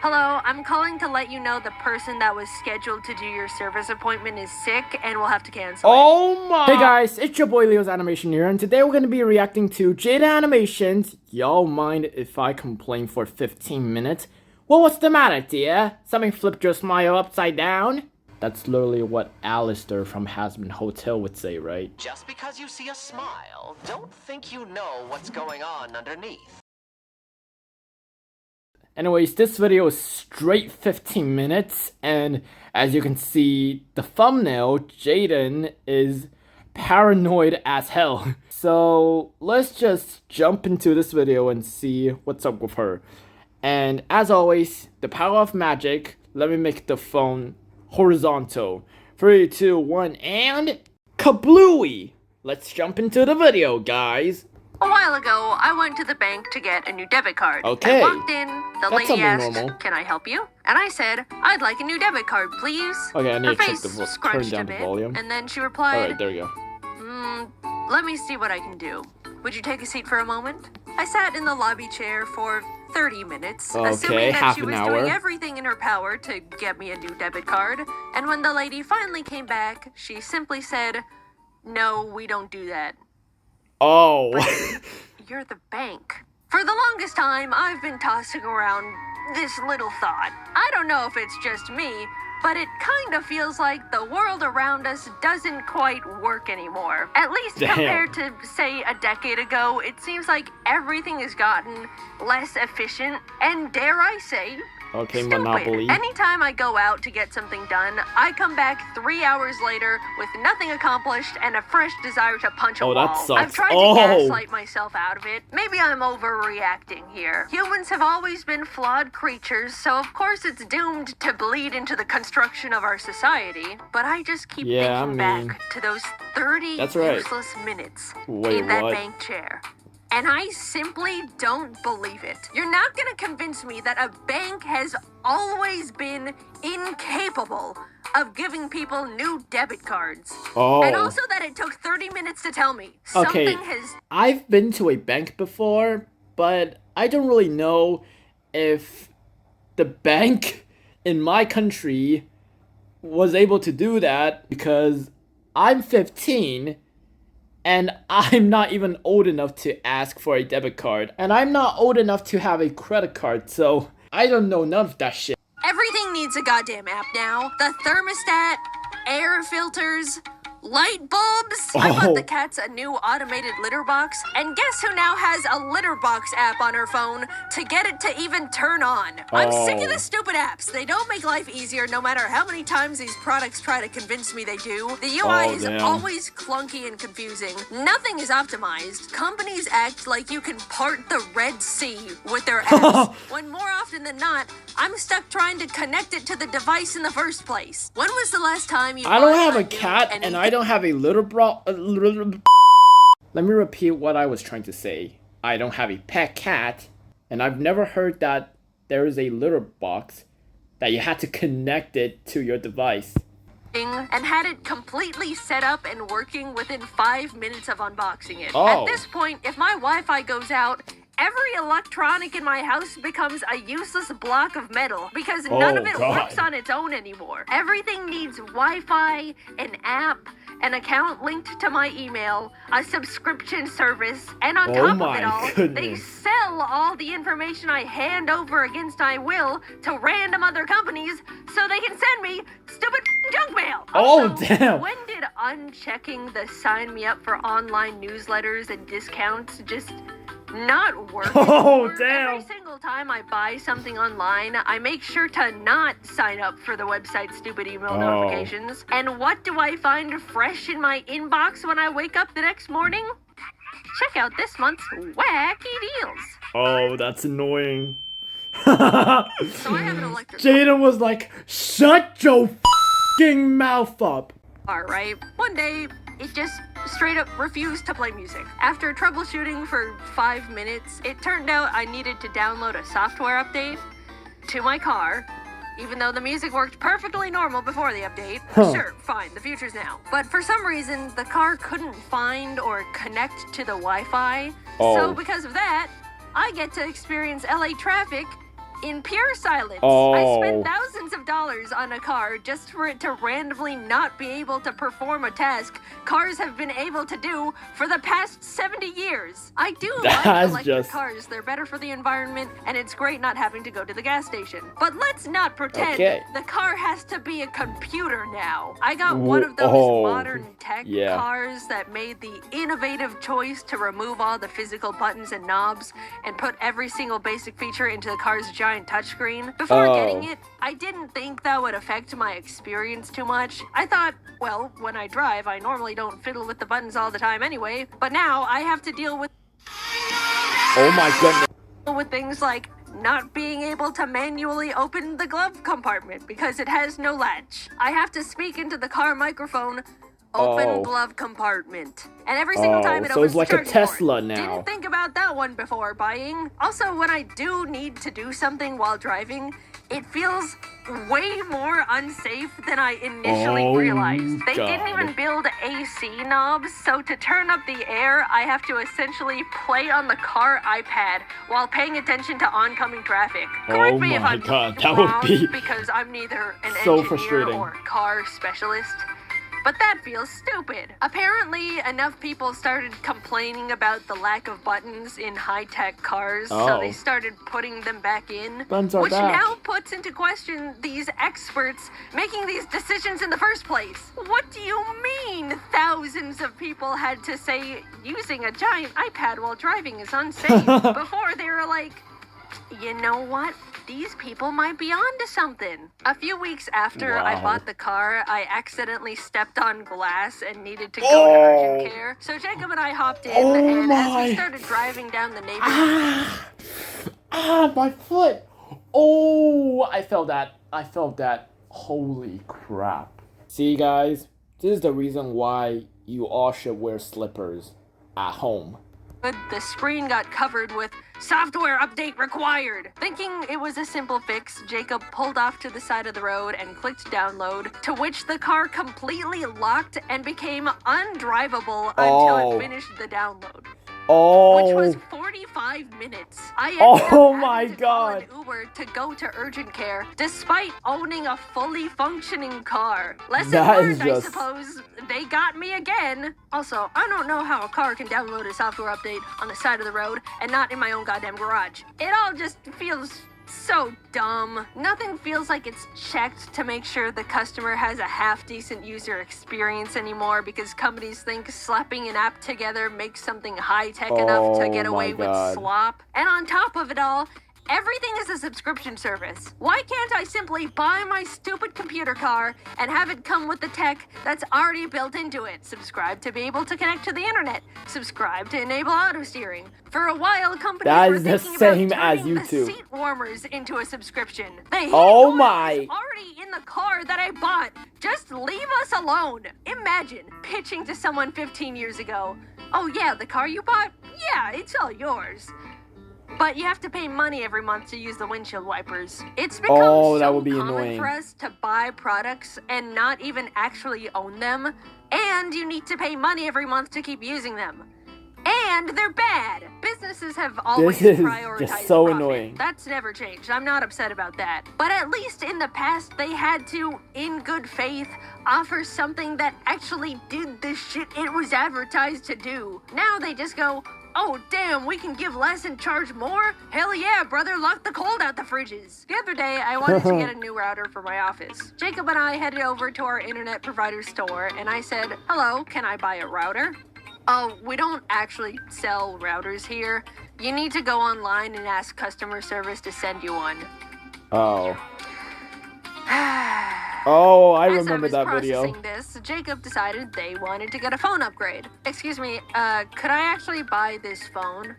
Hello, I'm calling to let you know the person that was scheduled to do your service appointment is sick and will have to cancel. Oh my! Hey guys, it's your boy Leo's Animation here, and today we're gonna be reacting to Jaiden Animations. Y'all mind if I complain for 15 minutes? Well, what's the matter, dear? Something flipped your smile upside down? That's literally what Alistair from Hasbin Hotel would say, right? Just because you see a smile, don't think you know what's going on underneath. Anyways, this video is straight 15 minutes, and as you can see, the thumbnail, Jaiden is paranoid as hell. So let's just jump into this video and see what's up with her. And as always, the power of magic, let me make the phone horizontal. 3, 2, 1, and kablooey! Let's jump into the video, guys. A while ago, I went to the bank to get a new debit card. Okay. I walked in, the That's lady asked, normal. "Can I help you?" And I said, "I'd like a new debit card, please." Okay, I need Her to check face the turn scrunched down a the bit, volume. and then she replied, Alright, there we go. Let me see what I can do. Would you take a seat for a moment? I sat in the lobby chair for 30 minutes, Okay, assuming that half she an was hour. doing everything in her power to get me a new debit card. And when the lady finally came back, she simply said, "No, we don't do that. Oh. You're the bank." For the longest time, I've been tossing around this little thought. I don't know if it's just me, but it kind of feels like the world around us doesn't quite work anymore. At least Damn. compared to, say, a decade ago, it seems like everything has gotten less efficient and, dare I say, Okay, stupid. Monopoly. Anytime I go out to get something done, I come back 3 hours later with nothing accomplished and a fresh desire to punch a Oh, wall. that sucks. I've tried Oh. to gaslight myself out of it. Maybe I'm overreacting here. Humans have always been flawed creatures, so of course it's doomed to bleed into the construction of our society. But I just keep Yeah, thinking I mean, back to those 30 that's right. useless minutes Wait, in that what? bank chair. And I simply don't believe it. You're not gonna convince me that a bank has always been incapable of giving people new debit cards. Oh. And also that it took 30 minutes to tell me. Okay, Something has... I've been to a bank before, but I don't really know if the bank in my country was able to do that because I'm 15 and I'm not even old enough to ask for a debit card, and I'm not old enough to have a credit card, so I don't know none of that shit. Everything needs a goddamn app now. The thermostat, air filters, light bulbs. I bought the cats a new automated litter box, and guess who now has a litter box app on her phone to get it to even turn on? I'm sick of the stupid apps. They don't make life easier no matter how many times these products try to convince me they do. The UI is damn. always clunky and confusing. Nothing is optimized. Companies act like you can part the Red Sea with their apps, when more often than not, I'm stuck trying to connect it to the device in the first place. When was the last time you I don't bought have a new cat, and anything? I don't have a litter Let me repeat what I was trying to say. I don't have a pet cat, and I've never heard that there is a litter box that you had to connect it to your device. And had it completely set up and working within 5 minutes of unboxing it. Oh. At this point, if my Wi-Fi goes out, every electronic in my house becomes a useless block of metal because none of it works on its own anymore. Everything needs Wi-Fi, an app, an account linked to my email, a subscription service, and on top of it all, they sell all the information I hand over against my will to random other companies so they can send me stupid junk mail. Oh, Also, damn. when did unchecking the sign me up for online newsletters and discounts just not work? Oh, anymore? damn. Every single time I buy something online, I make sure to not sign up for the website's stupid email notifications. And what do I find fresh in my inbox when I wake up the next morning? Check out this month's wacky deals. Oh, that's annoying. So I have an electric Jaiden was like, shut your f***ing mouth up. car, right? One day, it just straight up refused to play music. After troubleshooting for 5 minutes, it turned out I needed to download a software update to my car, even though the music worked perfectly normal before the update. Sure, fine, the future's now. But for some reason, the car couldn't find or connect to the Wi-Fi. So because of that, I get to experience LA traffic in pure silence. Oh. I spent thousands of dollars on a car just for it to randomly not be able to perform a task cars have been able to do for the past 70 years. I do like electric cars. They're better for the environment, and it's great not having to go to the gas station. But let's not pretend the car has to be a computer now. I got one of those modern tech cars that made the innovative choice to remove all the physical buttons and knobs and put every single basic feature into the car's giant touchscreen. Before getting it, I didn't think that would affect my experience too much. I thought, well, when I drive, I normally don't fiddle with the buttons all the time anyway, but now I have to deal with with things like not being able to manually open the glove compartment because it has no latch. I have to speak into the car microphone, open glove compartment. And every single time it opens, so it's like a Tesla now. Didn't think about that one before buying. Also, when I do need to do something while driving, it feels way more unsafe than I initially realized. They didn't even build AC knobs, so to turn up the air, I have to essentially play on the car iPad while paying attention to oncoming traffic. Correct me if I'm wrong, that would be because I'm neither an so engineer frustrating. or car specialist. But that feels stupid. Apparently, enough people started complaining about the lack of buttons in high-tech cars, so they started putting them back in, which now puts into question these experts making these decisions in the first place. What do you mean thousands of people had to say using a giant iPad while driving is unsafe before they were like, you know what? These people might be onto something. A few weeks after I bought the car, I accidentally stepped on glass and needed to go to urgent care. So Jacob and I hopped in, and as we started driving down the neighborhood... my foot! Oh, I felt that. Holy crap. See, guys, this is the reason why you all should wear slippers at home. The screen got covered with software update required. Thinking it was a simple fix, Jacob pulled off to the side of the road and clicked download, to which the car completely locked and became undrivable until it finished the download. Which was 45 minutes. I ended up having to call an Uber to go to urgent care, despite owning a fully functioning car. Lesson learned, I suppose. They got me again. Also, I don't know how a car can download a software update on the side of the road and not in my own goddamn garage. It all just feels so dumb. Nothing feels like it's checked to make sure the customer has a half-decent user experience anymore because companies think slapping an app together makes something high-tech enough to get away with slop. And on top of it all, everything is a subscription service. Why can't I simply buy my stupid computer car and have it come with the tech that's already built into it? Subscribe to be able to connect to the internet. Subscribe to enable auto steering. For a while, companies were thinking about turning the seat warmers into a subscription. The heating oil is already in the car that I bought. Just leave us alone. Imagine pitching to someone 15 years ago, oh yeah, the car you bought? Yeah, it's all yours. But you have to pay money every month to use the windshield wipers. It's become so common for us to buy products and not even actually own them. And you need to pay money every month to keep using them. And they're bad. Businesses have always prioritized profit. Annoying. That's never changed. I'm not upset about that. But at least in the past, they had to, in good faith, offer something that actually did the shit it was advertised to do. Now they just go, oh, damn, we can give less and charge more? Hell yeah, brother, lock the cold out the fridges. The other day, I wanted to get a new router for my office. Jacob and I headed over to our internet provider store, and I said, hello, can I buy a router? Oh, we don't actually sell routers here. You need to go online and ask customer service to send you one. Oh. Oh, I remember that video. As I was processing this, Jacob decided they wanted to get a phone upgrade. Excuse me, could I actually buy this phone?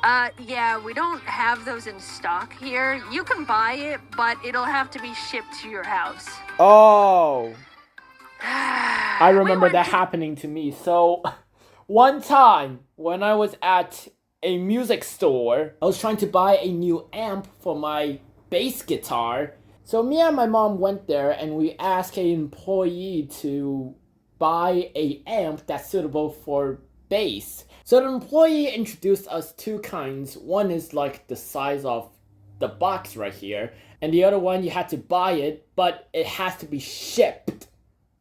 Yeah, we don't have those in stock here. You can buy it, but it'll have to be shipped to your house. Oh. I remember that happening to me. So, one time, when I was at a music store, I was trying to buy a new amp for my bass guitar. So me and my mom went there and we asked an employee to buy a amp that's suitable for bass. So the employee introduced us two kinds. One is like the size of the box right here. And the other one, you had to buy it, but it has to be shipped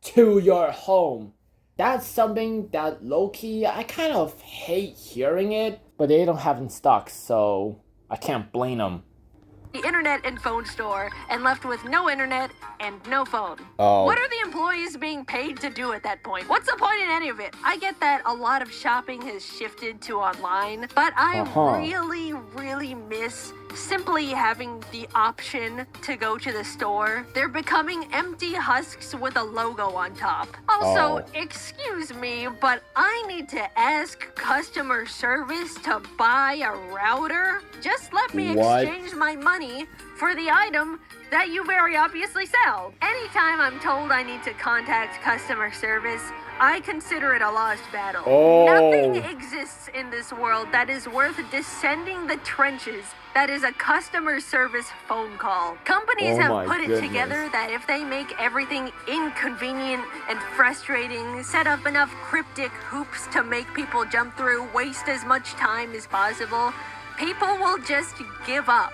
to your home. That's something that low-key, I kind of hate hearing it, but they don't have in stock, so I can't blame them. The internet and phone store and left with no internet and no phone. Oh. What are the employees being paid to do at that point? What's the point in any of it? I get that a lot of shopping has shifted to online, but I really miss simply having the option to go to the store. They're becoming empty husks with a logo on top. Also, excuse me, but I need to ask customer service to buy a router? Just let me exchange my money for the item that you very obviously sell. Anytime I'm told I need to contact customer service, I consider it a lost battle. Nothing exists in this world that is worth descending the trenches that is a customer service phone call. Companies have put it together that if they make everything inconvenient and frustrating, set up enough cryptic hoops to make people jump through, waste as much time as possible, people will just give up.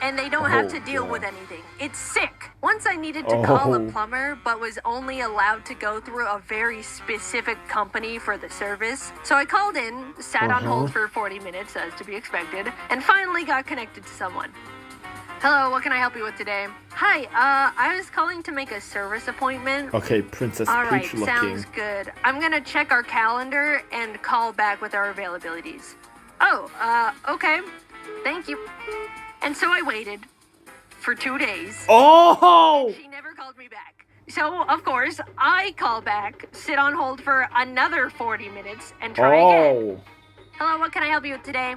And they don't have to deal with anything. It's sick. Once I needed to call a plumber, but was only allowed to go through a very specific company for the service. So I called in, sat on hold for 40 minutes, as to be expected, and finally got connected to someone. Hello, what can I help you with today? Hi, I was calling to make a service appointment. Okay, Princess All right, Peach looking. sounds good. I'm gonna check our calendar and call back with our availabilities. Oh, okay. Thank you. And so I waited for 2 days. Oh! She never called me back. So, of course, I call back, sit on hold for another 40 minutes, and try again. Hello, what can I help you with today?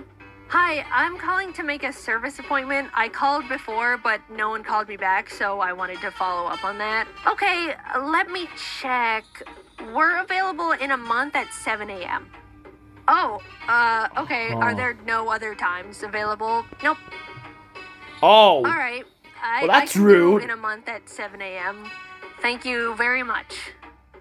Hi, I'm calling to make a service appointment. I called before, but no one called me back, so I wanted to follow up on that. Okay, let me check. We're available in a month at 7 a.m. Oh, okay. Are there no other times available? Nope. Oh. All right. Well, that's I can rude. do in a month at 7 a.m. Thank you very much.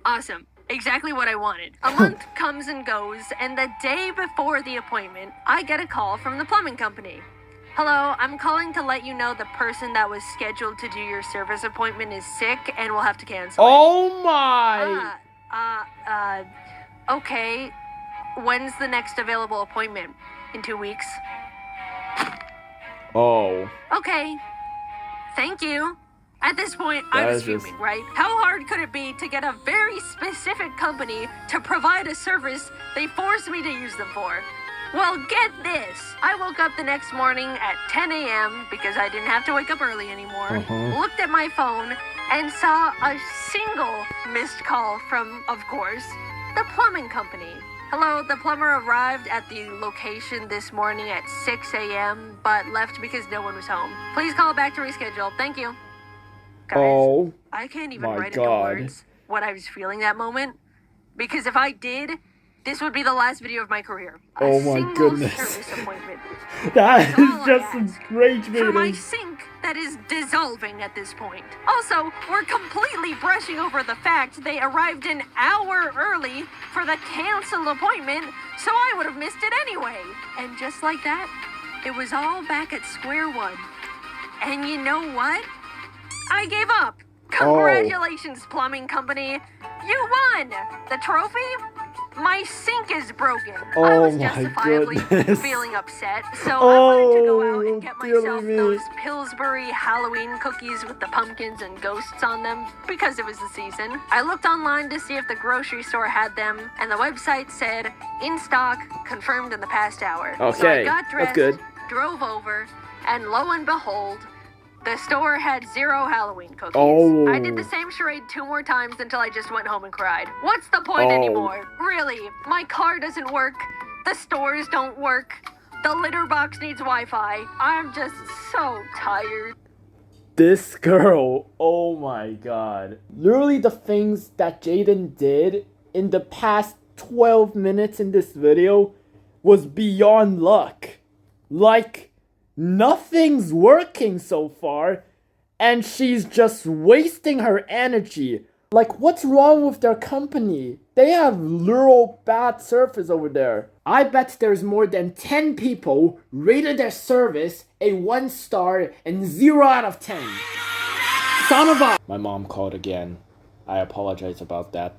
Awesome. Exactly what I wanted. A month comes and goes, and the day before the appointment, I get a call from the plumbing company. Hello, I'm calling to let you know the person that was scheduled to do your service appointment is sick and will have to cancel. Oh my. Okay. When's the next available appointment? In 2 weeks? Oh. Okay. Thank you. At this point, I was fuming, right? How hard could it be to get a very specific company to provide a service they forced me to use them for? Well, get this. I woke up the next morning at 10 a.m. because I didn't have to wake up early anymore, looked at my phone, and saw a single missed call from, of course, the plumbing company. Hello, the plumber arrived at the location this morning at 6 a.m., but left because no one was home. Please call back to reschedule. Thank you. Guys, I can't even write into words what I was feeling that moment, because if I did, this would be the last video of my career. A single service appointment. That is just some rage For my baiting. sink that is dissolving at this point. Also, we're completely brushing over the fact they arrived an hour early for the canceled appointment, so I would have missed it anyway. And just like that, it was all back at square one. And you know what? I gave up. Congratulations, plumbing company. You won! The trophy? My sink is broken. I was justifiably feeling upset, so I wanted to go out and get myself those Pillsbury Halloween cookies with the pumpkins and ghosts on them, because it was the season. I looked online to see if the grocery store had them, and the website said, in stock, confirmed in the past hour. So I got dressed, drove over, and lo and behold, the store had 0 Halloween cookies. I did the same charade 2 more times until I just went home and cried. What's the point anymore? Really, my car doesn't work. The stores don't work. The litter box needs Wi-Fi. I'm just so tired. This girl, oh my god. Literally the things that Jaiden did in the past 12 minutes in this video was beyond luck. Like, nothing's working so far, and she's just wasting her energy Like, what's wrong with their company? They have literal bad service over there. I bet there's more than 10 people rated their service a 1 star and 0 out of 10. Son of a... My mom called again. I apologize about that.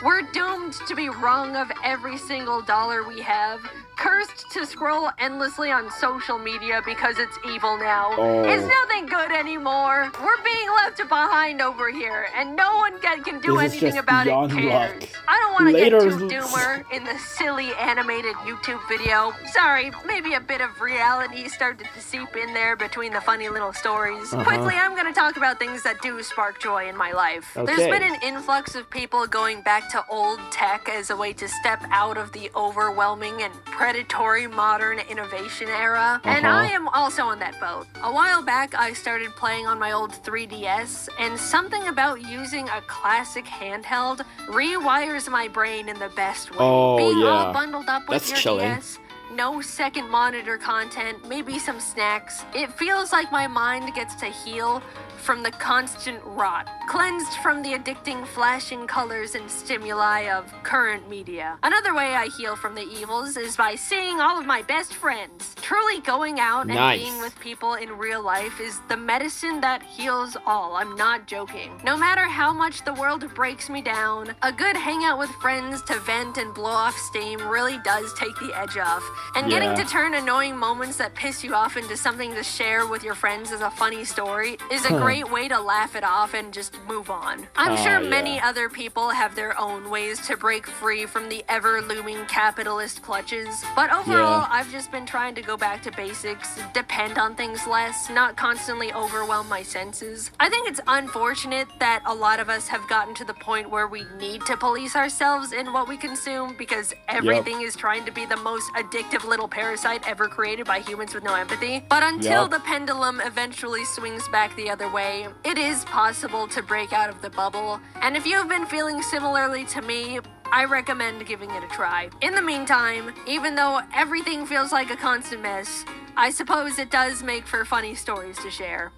We're doomed to be wrong of every single dollar we have. Cursed to scroll endlessly on social media because it's evil now. It's nothing good anymore. We're being left behind over here, and no one can do anything about it cares. I don't want to get too doomer in the silly animated YouTube video. Sorry, maybe a bit of reality started to seep in there between the funny little stories. Quickly, I'm going to talk about things that do spark joy in my life. There's been an influx of people going back to old tech as a way to step out of the overwhelming and predatory modern innovation era, and I am also on that boat. A while back, I started playing on my old 3DS, and something about using a classic handheld rewires my brain in the best way. Being all bundled up with your DS, no second monitor content, maybe some snacks. It feels like my mind gets to heal from the constant rot, cleansed from the addicting flashing colors and stimuli of current media. Another way I heal from the evils is by seeing all of my best friends. Truly going out and being with people in real life is the medicine that heals all. I'm not joking. No matter how much the world breaks me down, a good hangout with friends to vent and blow off steam really does take the edge off. And getting to turn annoying moments that piss you off into something to share with your friends as a funny story is a great way to laugh it off and just move on. I'm sure many other people have their own ways to break free from the ever-looming capitalist clutches, but overall, I've just been trying to go back to basics, depend on things less, not constantly overwhelm my senses. I think it's unfortunate that a lot of us have gotten to the point where we need to police ourselves in what we consume because everything is trying to be the most addictive little parasite ever created by humans with no empathy. But until the pendulum eventually swings back the other way, it is possible to break out of the bubble, and if you've been feeling similarly to me, I recommend giving it a try. In the meantime, even though everything feels like a constant mess, I suppose it does make for funny stories to share.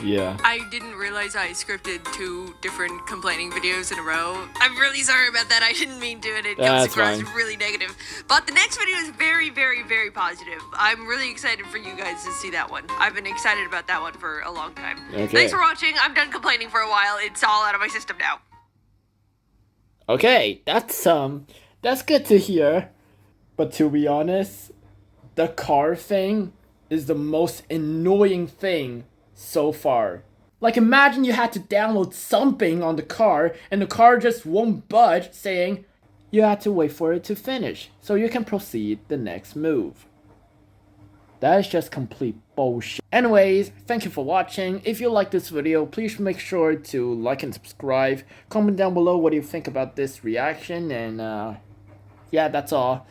I didn't realize I scripted 2 different complaining videos in a row. I'm really sorry about that. I didn't mean to, and it comes across really negative. But the next video is very, very, very positive. I'm really excited for you guys to see that one. I've been excited about that one for a long time. Thanks for watching. I'm done complaining for a while. It's all out of my system now. Okay, that's good to hear. But to be honest, the car thing is the most annoying thing so far. Like, imagine you had to download something on the car and the car just won't budge, saying you had to wait for it to finish so you can proceed the next move. That is just complete bullshit. Anyways, thank you for watching. If you like this video, please make sure to like and subscribe. Comment down below what you think about this reaction, and yeah, that's all.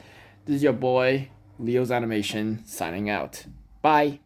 This is your boy, Leo's Animation, signing out. Bye.